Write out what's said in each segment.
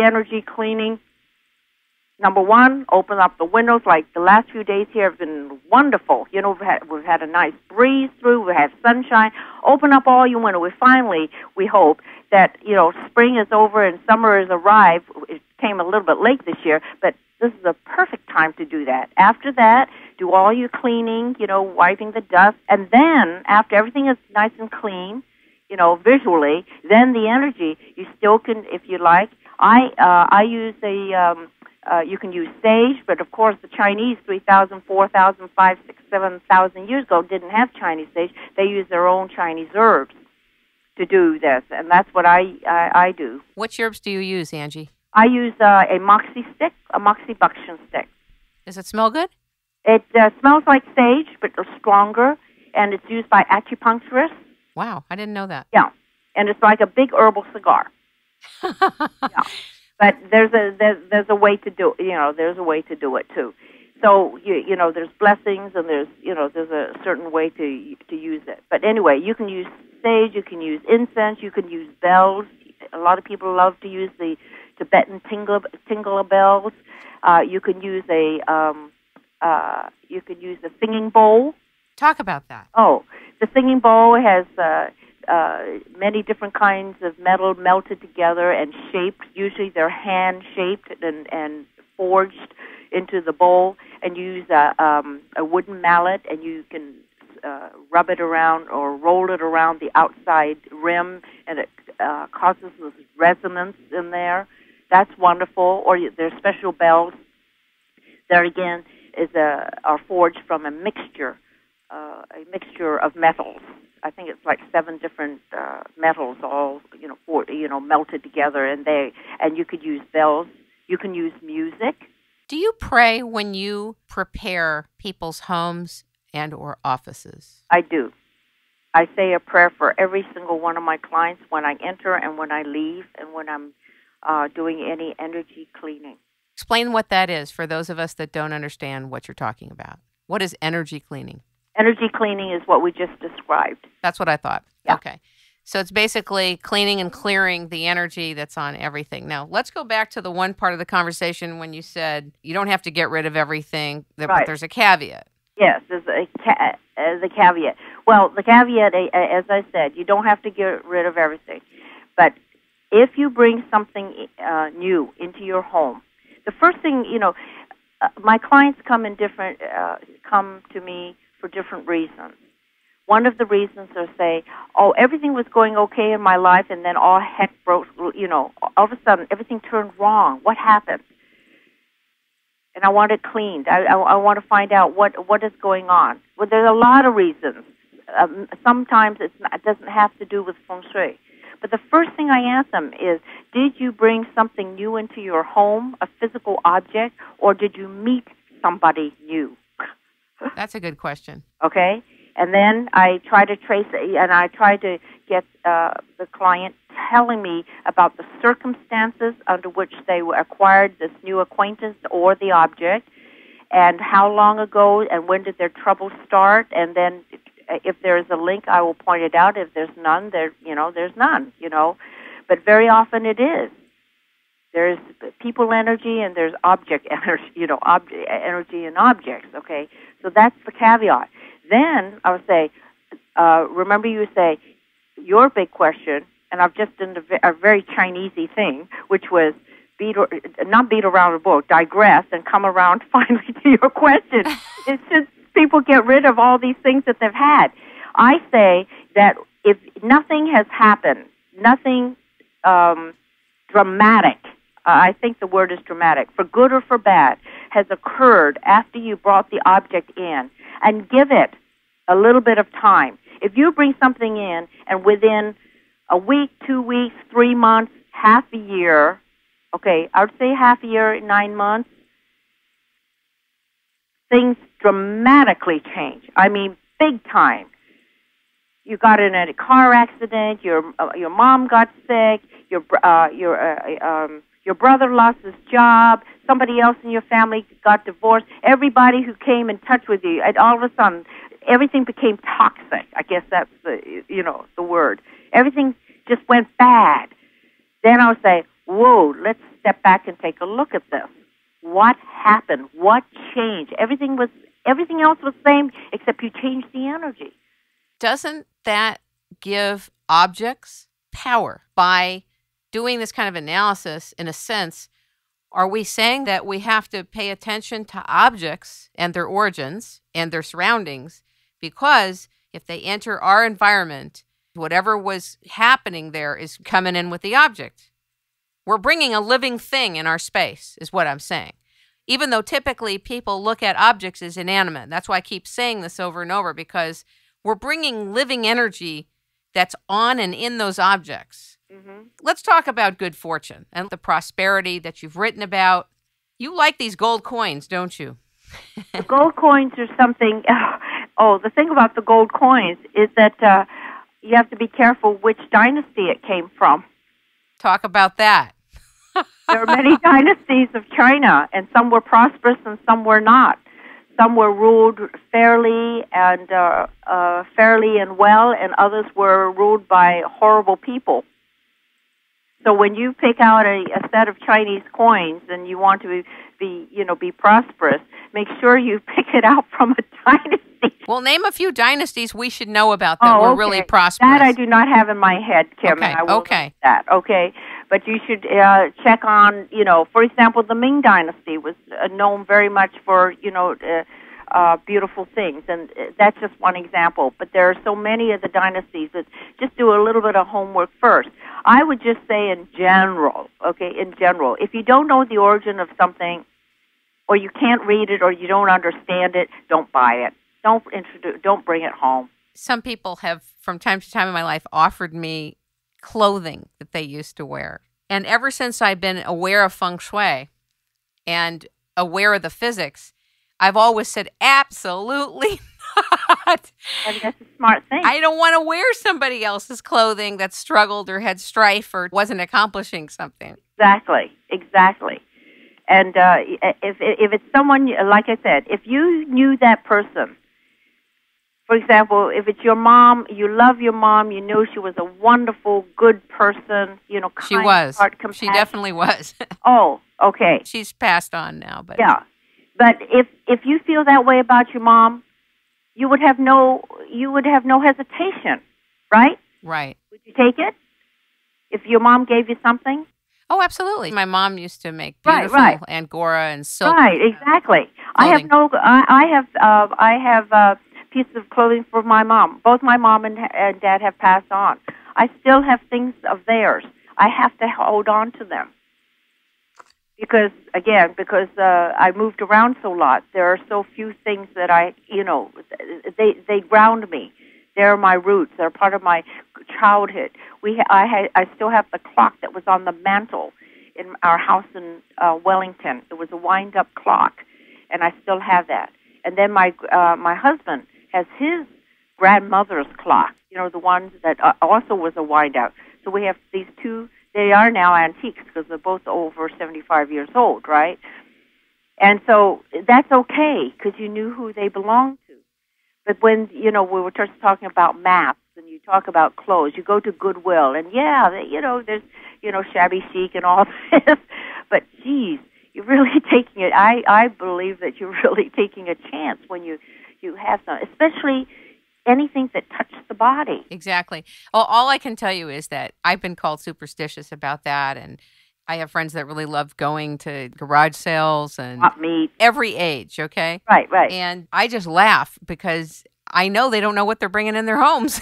energy cleaning. Number one, open up the windows. Like the last few days here have been wonderful. You know, we've had a nice breeze through. We have sunshine. Open up all your windows. We hope that, you know, spring is over and summer has arrived. It came a little bit late this year, but this is a perfect time to do that. After that, do all your cleaning, you know, wiping the dust. And then, after everything is nice and clean, you know, visually, then the energy, you still can, if you like. I use you can use sage, but of course the Chinese 3,000, 4,000, 5,000, 6,000, 7,000 years ago didn't have Chinese sage. They used their own Chinese herbs to do this, and that's what I do. Which herbs do you use, Angie? I use a moxibustion stick. Does it smell good? It smells like sage, but stronger, and it's used by acupuncturists. Wow, I didn't know that. Yeah, and it's like a big herbal cigar. Yeah. But there's a way to do, you know, there's a way to do it too. So you know there's blessings and there's a certain way to use it. But anyway, you can use sage, you can use incense, you can use bells. A lot of people love to use the Tibetan tingler bells. You can use a singing bowl. Talk about that. Oh, the singing bowl has many different kinds of metal melted together and shaped. Usually they're hand-shaped and forged into the bowl. And you use a wooden mallet, and you can rub it around or roll it around the outside rim, and it causes this resonance in there. That's wonderful. Or there's special bells that, again, are forged from a mixture of metals. I think it's like 7 different metals, all melted together, and you could use bells. You can use music. Do you pray when you prepare people's homes and or offices? I do. I say a prayer for every single one of my clients when I enter and when I leave and when I'm doing any energy cleaning. Explain what that is for those of us that don't understand what you're talking about. What is energy cleaning? Energy cleaning is what we just described. That's what I thought. Yeah. Okay. So it's basically cleaning and clearing the energy that's on everything. Now, let's go back to the one part of the conversation when you said you don't have to get rid of everything, but there's a caveat. Yes, there's a caveat. Well, the caveat, as I said, you don't have to get rid of everything. But if you bring something new into your home, the first thing, my clients come to me for different reasons. One of the reasons is say, everything was going okay in my life, and then all heck broke, all of a sudden everything turned wrong. What happened? And I want it cleaned. I want to find out what is going on. Well, there's a lot of reasons. Sometimes it doesn't have to do with Feng Shui. But the first thing I ask them is, did you bring something new into your home, a physical object, or did you meet somebody new? That's a good question. Okay? And then I try to trace it, and I try to get the client telling me about the circumstances under which they acquired this new acquaintance or the object, and how long ago and when did their trouble start. And then if there is a link, I will point it out. If there's none, there's none. But very often it is. There's people energy and there's object energy. Energy and objects. Okay, so that's the caveat. Then I would say, remember you say, your big question, and I've just done a very Chinesey thing, which was not beat around the bush, digress, and come around finally to your question. It's just people get rid of all these things that they've had. I say that if nothing has happened, nothing dramatic, I think the word is dramatic, for good or for bad, has occurred after you brought the object in, and give it a little bit of time. If you bring something in and within a week, 2 weeks, 3 months, half a year, okay, I would say half a year, 9 months, things dramatically change. I mean, big time. You got in a car accident, your mom got sick, your brother lost his job, somebody else in your family got divorced, everybody who came in touch with you, and all of a sudden, everything became toxic. I guess that's the word. Everything just went bad. Then I'll say, whoa, let's step back and take a look at this. What happened? What changed? Everything else was the same, except you changed the energy. Doesn't that give objects power? By doing this kind of analysis, in a sense, are we saying that we have to pay attention to objects and their origins and their surroundings? Because if they enter our environment, whatever was happening there is coming in with the object. We're bringing a living thing in our space, is what I'm saying. Even though typically people look at objects as inanimate. That's why I keep saying this over and over, because we're bringing living energy that's on and in those objects. Mm-hmm. Let's talk about good fortune and the prosperity that you've written about. You like these gold coins, don't you? The gold coins are something. The thing about the gold coins is that you have to be careful which dynasty it came from. Talk about that. There are many dynasties of China, and some were prosperous and some were not. Some were ruled fairly and well, and others were ruled by horrible people. So when you pick out a set of Chinese coins and you want to be prosperous, make sure you pick it out from a dynasty. Well, name a few dynasties we should know about that were really prosperous. That I do not have in my head, Kim. Okay. And I will know that. Okay. But you should check on, for example, the Ming Dynasty was known very much for, beautiful things. And that's just one example. But there are so many of the dynasties that just do a little bit of homework first. I would just say in general, if you don't know the origin of something, or you can't read it, or you don't understand it, don't buy it. Don't bring it home. Some people have, from time to time in my life, offered me clothing that they used to wear. And ever since I've been aware of Feng Shui and aware of the physics, I've always said, absolutely not. And that's a smart thing. I don't want to wear somebody else's clothing that struggled or had strife or wasn't accomplishing something. Exactly. And if it's someone, like I said, if you knew that person, for example, if it's your mom, you love your mom, you know she was a wonderful, good person, kind, she was. Heart, compassion. She definitely was. Oh, okay. She's passed on now, but yeah. But if you feel that way about your mom, you would have no hesitation, right? Right. Would you take it if your mom gave you something? Oh, absolutely. My mom used to make beautiful Angora and silk. Right, exactly. Clothing. I have pieces of clothing for my mom. Both my mom and dad have passed on. I still have things of theirs. I have to hold on to them. Because I moved around so a lot, there are so few things that they ground me. They're my roots. They're part of my childhood. I still have the clock that was on the mantle in our house in Wellington. It was a wind-up clock, and I still have that. And then my husband has his grandmother's clock. The one that also was a wind-up. So we have these two. They are now antiques because they're both over 75 years old, right? And so that's okay because you knew who they belonged to. But when, we were just talking about maps and you talk about clothes, you go to Goodwill and there's, shabby chic and all this. But geez, you're really taking it. I believe that you're really taking a chance when you have some, especially anything that touches the body. Exactly. Well, all I can tell you is that I've been called superstitious about that, and I have friends that really love going to garage sales and every age, okay? Right. And I just laugh because I know they don't know what they're bringing in their homes.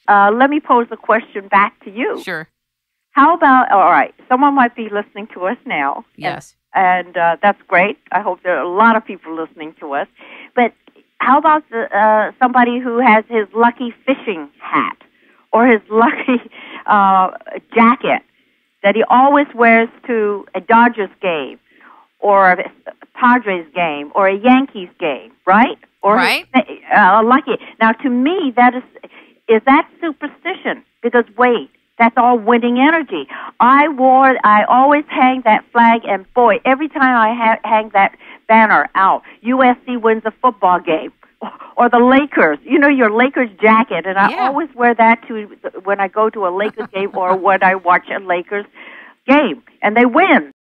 Let me pose a question back to you. Sure. How about, all right, someone might be listening to us now. Yes. And that's great. I hope there are a lot of people listening to us. But how about somebody who has his lucky fishing hat or his lucky jacket that he always wears to a Dodgers game or a Padres game or a Yankees game, right? Or right. Lucky. Now, to me, is that superstition? Because wait, that's all winning energy. I always hang that flag, and boy, every time I hang that banner out, USC wins a football game, or the Lakers, your Lakers jacket, and I always wear that when I go to a Lakers game or when I watch a Lakers game, and they win.